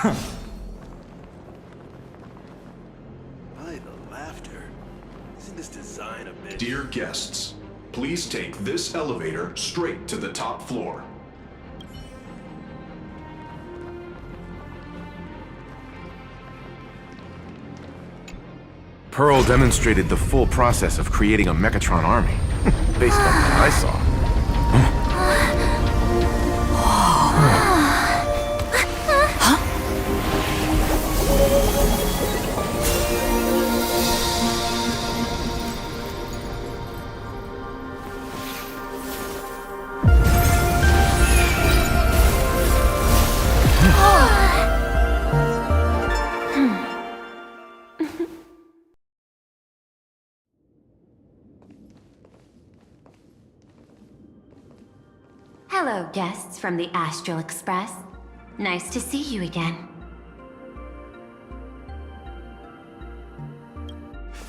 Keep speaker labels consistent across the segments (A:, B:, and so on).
A: By the laughter. Isn't this design a bit...
B: Dear guests, please take this elevator straight to the top floor.
C: Pearl demonstrated the full process of creating a Mechatron army, based on what I saw.
D: Hello, guests from the Astral Express. Nice to see you again.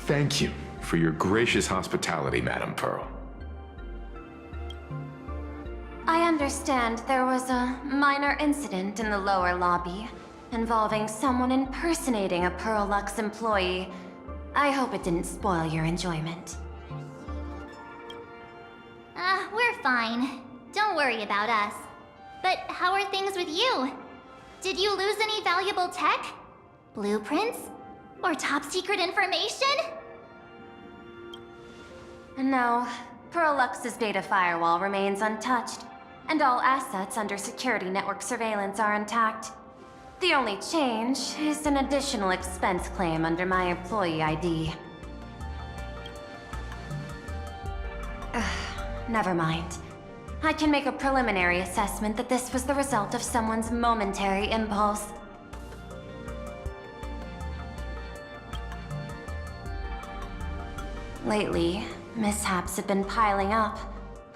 C: Thank you for your gracious hospitality, Madam Pearl.
D: I understand there was a minor incident in the lower lobby involving someone impersonating a Pearl Lux employee. I hope it didn't spoil your enjoyment.
E: We're fine. Don't worry about us. But how are things with you? Did you lose any valuable tech? Blueprints? Or top secret information?
D: No, Pearl Lux's data firewall remains untouched, and all assets under security network surveillance are intact. The only change is an additional expense claim under my employee ID. Never mind. I can make a preliminary assessment that this was the result of someone's momentary impulse. Lately, mishaps have been piling up,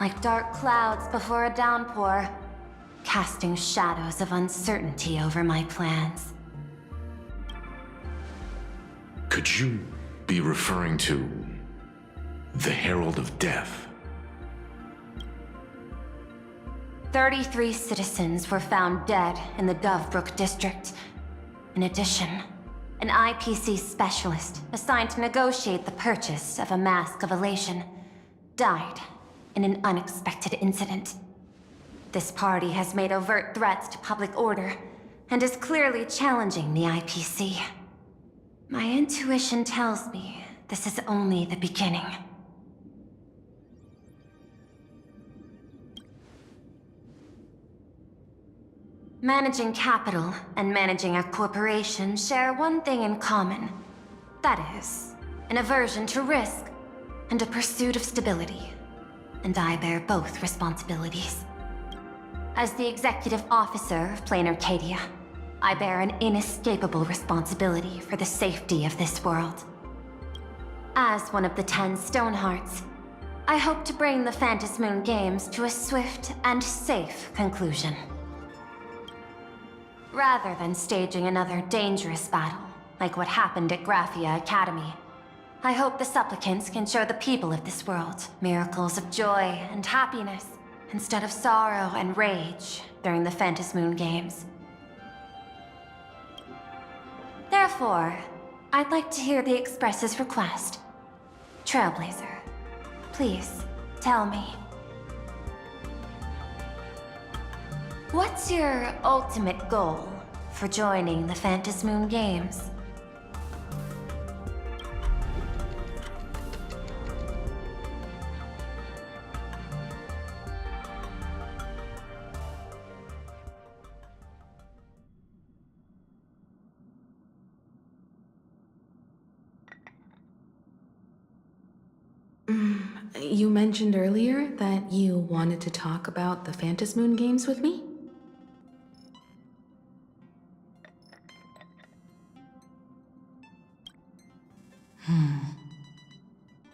D: like dark clouds before a downpour, casting shadows of uncertainty over my plans.
C: Could you be referring to the Herald of Death?
D: 33 citizens were found dead in the Dovebrook district. In addition, an IPC specialist assigned to negotiate the purchase of a Mask of Elation died in an unexpected incident. This party has made overt threats to public order and is clearly challenging the IPC. My intuition tells me this is only the beginning. Managing capital and managing a corporation share one thing in common. That is, an aversion to risk and a pursuit of stability. And I bear both responsibilities. As the executive officer of Plain Arcadia, I bear an inescapable responsibility for the safety of this world. As one of the 10 Stonehearts, I hope to bring the Phantasmoon Games to a swift and safe conclusion. Rather than staging another dangerous battle, like what happened at Graphia Academy, I hope the supplicants can show the people of this world miracles of joy and happiness, instead of sorrow and rage during the Phantasmoon Games. Therefore, I'd like to hear the Express's request. Trailblazer, please, tell me. What's your ultimate goal for joining the Phantasmoon Games?
F: You mentioned earlier that you wanted to talk about the Phantasmoon Games with me?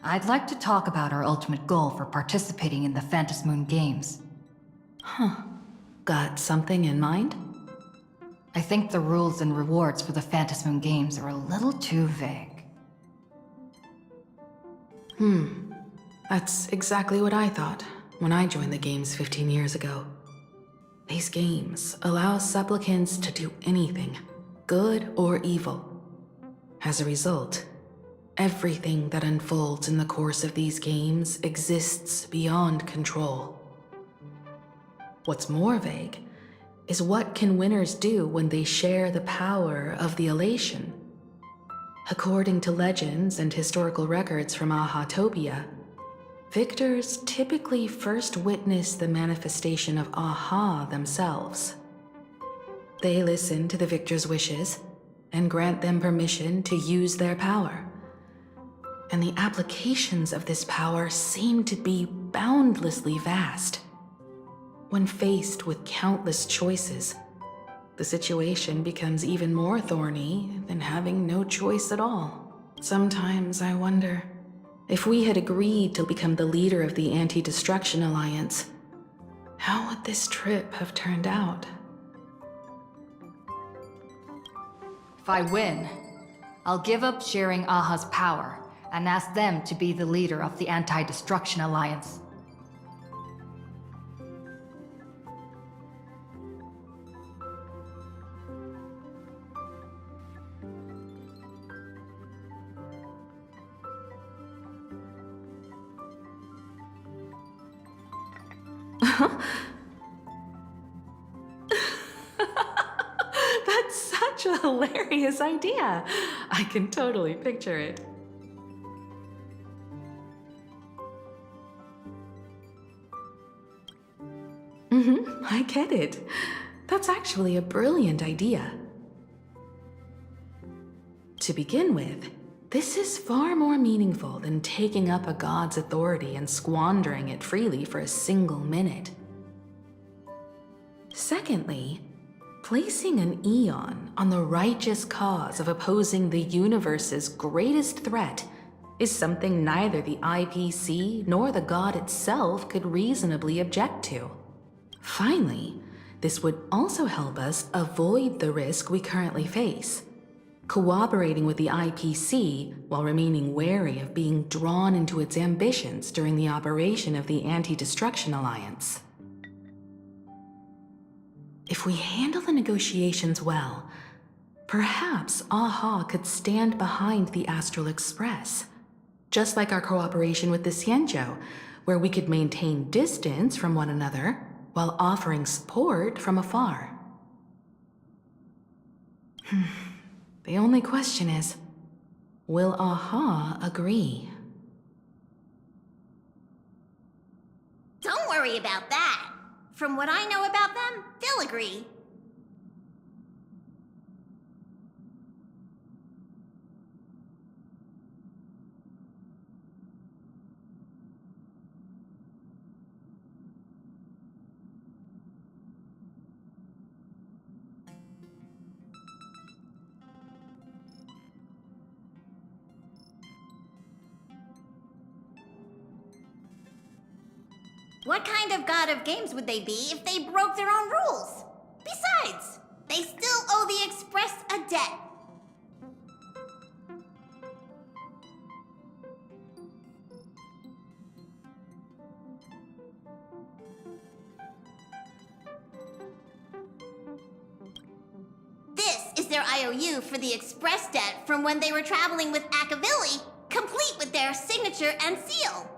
G: I'd like to talk about our ultimate goal for participating in the Phantasmoon Games.
F: Got something in mind?
G: I think the rules and rewards for the Phantasmoon Games are a little too vague.
F: That's exactly what I thought when I joined the games 15 years ago. These games allow supplicants to do anything, good or evil. As a result, everything that unfolds in the course of these games exists beyond control. What's more vague is what can winners do when they share the power of the elation? According to legends and historical records from Ahatopia, victors typically first witness the manifestation of Aha themselves. They listen to the victor's wishes and grant them permission to use their power. And the applications of this power seem to be boundlessly vast. When faced with countless choices, the situation becomes even more thorny than having no choice at all. Sometimes I wonder, if we had agreed to become the leader of the Anti-Destruction Alliance, how would this trip have turned out?
G: If I win, I'll give up sharing Aha's power and ask them to be the leader of the Anti-Destruction Alliance.
F: That's such a hilarious idea. I can totally picture it. I get it. That's actually a brilliant idea. To begin with, this is far more meaningful than taking up a god's authority and squandering it freely for a single minute. Secondly, placing an Eon on the righteous cause of opposing the universe's greatest threat is something neither the IPC nor the god itself could reasonably object to. Finally, this would also help us avoid the risk we currently face, cooperating with the IPC while remaining wary of being drawn into its ambitions during the operation of the Anti-Destruction Alliance. If we handle the negotiations well, perhaps Aha could stand behind the Astral Express, just like our cooperation with the Xianzhou, where we could maintain distance from one another while offering support from afar. The only question is, will Aha agree?
H: Don't worry about that. From what I know about them, they'll agree. What kind of god of games would they be if they broke their own rules? Besides, they still owe the Express a debt. This is their IOU for the Express debt from when they were traveling with Akavili, complete with their signature and seal.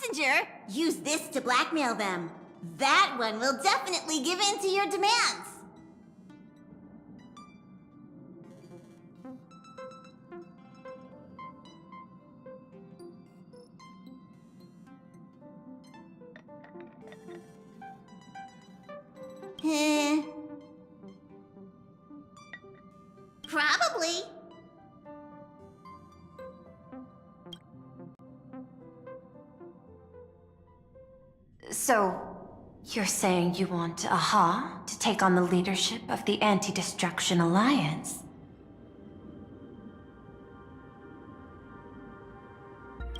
H: messenger, use this to blackmail them. That one will definitely give in to your demands. Probably.
D: So, you're saying you want Aha to take on the leadership of the Anti-Destruction Alliance?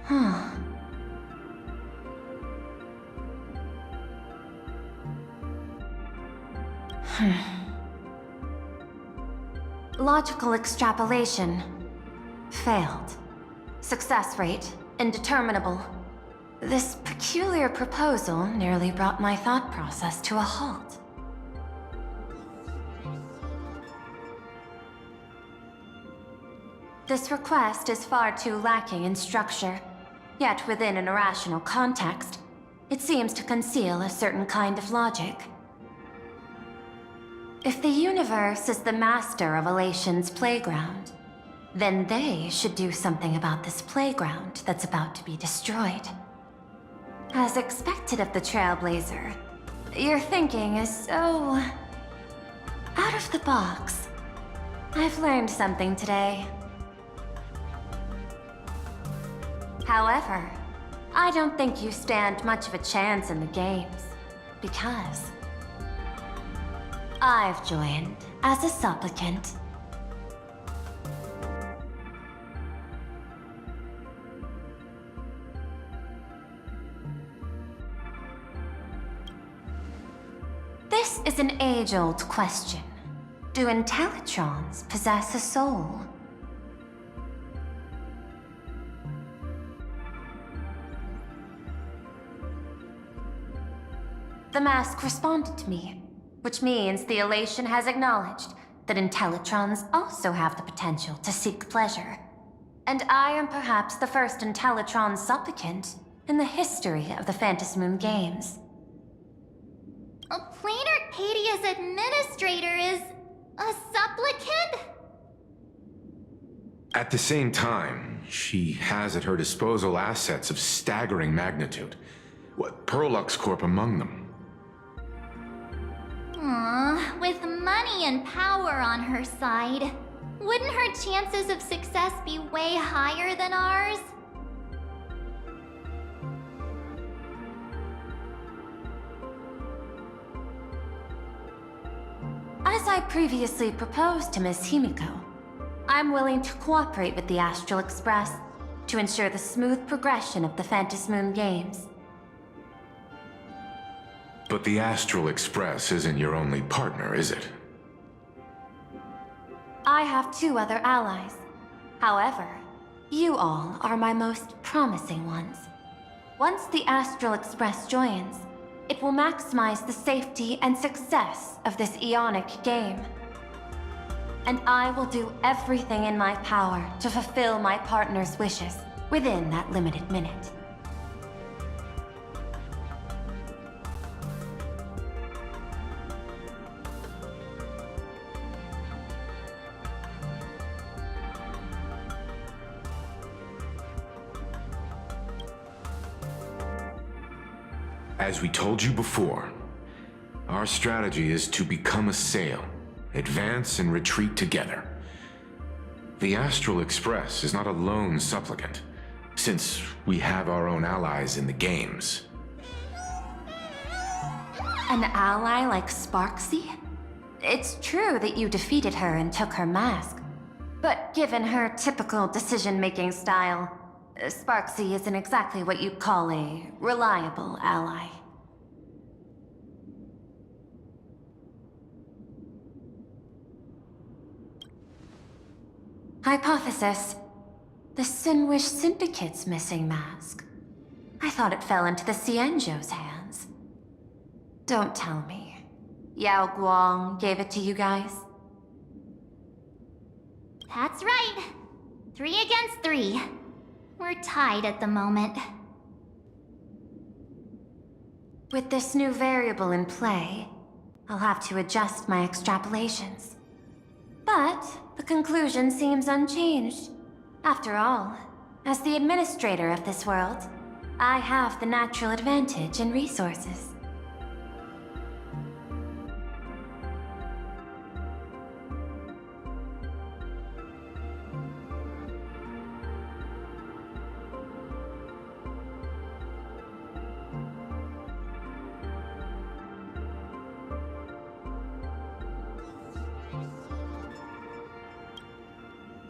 D: Huh. Logical extrapolation. Failed. Success rate indeterminable. This peculiar proposal nearly brought my thought process to a halt. This request is far too lacking in structure, yet within an irrational context, it seems to conceal a certain kind of logic. If the universe is the master of Elation's playground, then they should do something about this playground that's about to be destroyed. As expected of the Trailblazer, your thinking is so... out of the box. I've learned something today. However, I don't think you stand much of a chance in the games, because I've joined as a supplicant. This is an age-old question. Do Intellitrons possess a soul? The mask responded to me, which means the Elation has acknowledged that Intellitrons also have the potential to seek pleasure. And I am perhaps the first Intellitron supplicant in the history of the Phantasmoon games.
E: A Planar Arcadia's administrator is a supplicant?
C: At the same time, she has at her disposal assets of staggering magnitude. What, Perlux Corp among them.
E: Aww, with money and power on her side, wouldn't her chances of success be way higher than ours?
D: As I previously proposed to Miss Himiko, I'm willing to cooperate with the Astral Express to ensure the smooth progression of the Phantasmoon games.
C: But the Astral Express isn't your only partner, is it?
D: I have 2 other allies. However, you all are my most promising ones. Once the Astral Express joins, it will maximize the safety and success of this Ionic game. And I will do everything in my power to fulfill my partner's wishes within that limited minute.
C: As we told you before, our strategy is to become a sail, advance and retreat together. The Astral Express is not a lone supplicant, since we have our own allies in the games.
D: An ally like Sparksy? It's true that you defeated her and took her mask, but given her typical decision-making style, Sparksy isn't exactly what you'd call a reliable ally. Hypothesis. The Sinwish Syndicate's missing mask. I thought it fell into the Cienjo's hands. Don't tell me. Yao Guang gave it to you guys?
E: That's right. 3 against 3. We're tied at the moment.
D: With this new variable in play, I'll have to adjust my extrapolations. But the conclusion seems unchanged. After all, as the administrator of this world, I have the natural advantage in resources.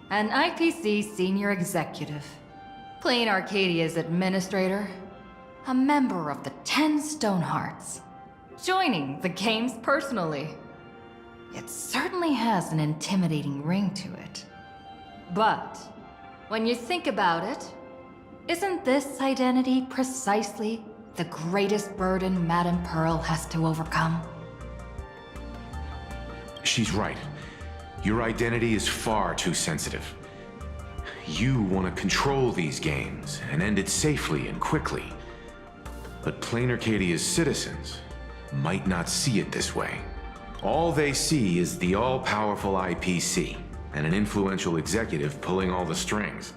G: An IPC senior executive, Plain Arcadia's administrator, a member of the 10 Stonehearts, joining the games personally. It certainly has an intimidating ring to it. But when you think about it, isn't this identity precisely the greatest burden Madame Pearl has to overcome?
C: She's right. Your identity is far too sensitive. You want to control these games and end it safely and quickly. But Plain Arcadia's citizens might not see it this way. All they see is the all-powerful IPC and an influential executive pulling all the strings.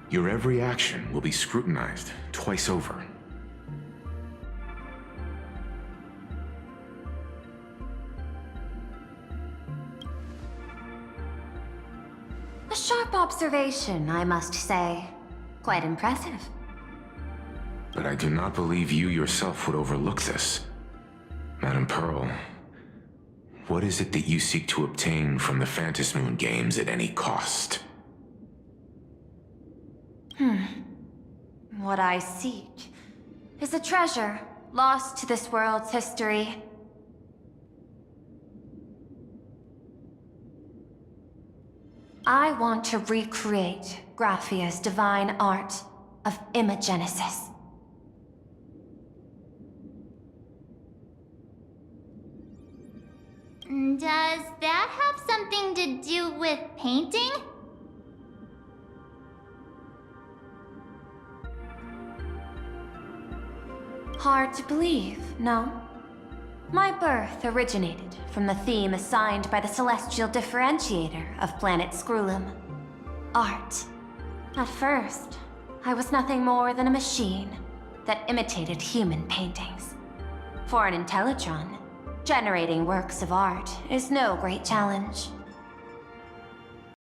C: Your every action will be scrutinized twice over.
D: A sharp observation, I must say. Quite impressive.
C: But I do not believe you yourself would overlook this. Madame Pearl, what is it that you seek to obtain from the Phantasmoon games at any cost?
D: What I seek is a treasure lost to this world's history. I want to recreate Graphia's divine art of imagenesis.
E: Does that have something to do with painting?
D: Hard to believe, no? My birth originated from the theme assigned by the celestial differentiator of planet Scrulum. Art. At first, I was nothing more than a machine that imitated human paintings. For an Intellitron, generating works of art is no great challenge.